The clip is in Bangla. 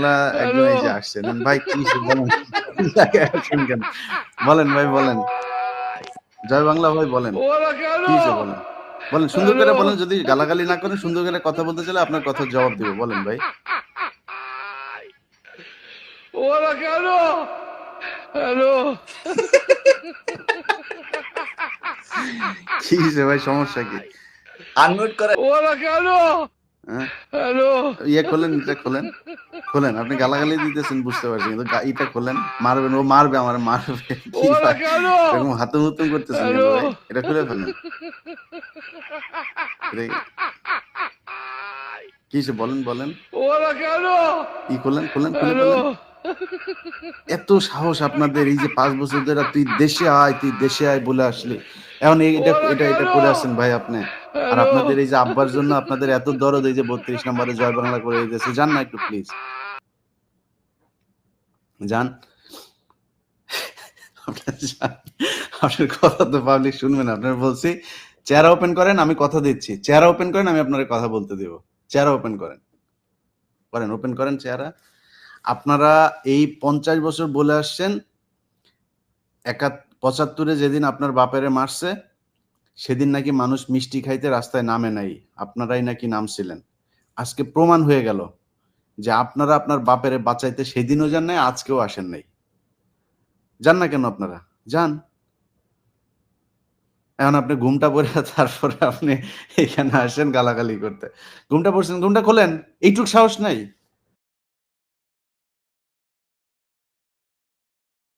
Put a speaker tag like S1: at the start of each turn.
S1: বাংলা একজন এই যে আসছেন ভাই, কি বলেন? আসেন কেন? বলেন ভাই, বলেন। জয় বাংলা ভাই, বলেন। কি বলেন? বলেন, সুন্দর করে বলেন। যদি গালাগালি না করেন, সুন্দর করে কথা বলতে চাইলে আপনার কথার জবাব দিব। বলেন ভাই।
S2: ওরা কেন? হ্যালো,
S1: কি ভাই, সমস্যা কি?
S3: আনমিউট করে।
S2: ওরা কেন?
S1: হ্যাঁ,
S2: হ্যালো,
S1: ইয়ে খোলেন, এটা খোলেন, খোলেন। আপনি গালাগালি দিতেছেন বুঝতে পারছি, কিন্তু এটা খোলেন। মারবেন, ও মারবে, আমার মারবে। কি
S2: ওরা
S1: ভাই,
S2: কেন?
S1: এরকম হাতুম হুতুম করতেছেন কেন
S2: হ্যালো,
S1: ভাই? এটা খুলে ফেলেন। এটা কি বলেন, বলেন।
S2: ওরা কেন?
S1: কি খোলেন, খোলেন, খুলে
S2: হ্যালো,
S1: ফেলেন। এত সাহস আপনাদের! এই যে 5 বছর ধরে তুই দেশে আয়, তুই দেশে আয় বলে আসলি। এখন এটা
S2: ওরা
S1: এটা এটা
S2: কেন?
S1: করে আছেন ভাই আপনি। আর
S2: হ্যালো,
S1: আপনাদের এই যে আব্বার জন্য আপনাদের এত দরদ, এই যে 32 নম্বরে জয় বাংলা করে দিতেছে। যান না একটু প্লিজ। যান। আপনারা যান। আপনার কথা তো পাবলিক শুনবে না। আপনার বলছি চেহারা ওপেন করেন, আমি কথা দিচ্ছি। চেহারা ওপেন করেন, আমি আপনার কথা বলতে দেব। চেহারা ওপেন করেন। করেন, ওপেন করেন চেহারা। আপনারা এই 50 বছর বলে আসছেন, 75-এ যেদিন আপনার বাপেরে মারছে, সেদিন নাকি মানুষ মিষ্টি খাইতে রাস্তায় নামে নাই। আপনারাই নাকি নামছিলেন। আজকে প্রমাণ হয়ে গেল যে আপনারা আপনার বাপেরে বাঁচাইতে সেদিনও যান নাই, আজকেও আসেন নাই। যান না কেন আপনারা? যান। এখন আপনি ঘুমটা পড়ে তারপরে আপনি এখানে আসেন গালাগালি করতে। ঘুমটা পড়ছেন, ঘুমটা খোলেন। এইটুক সাহস নাই?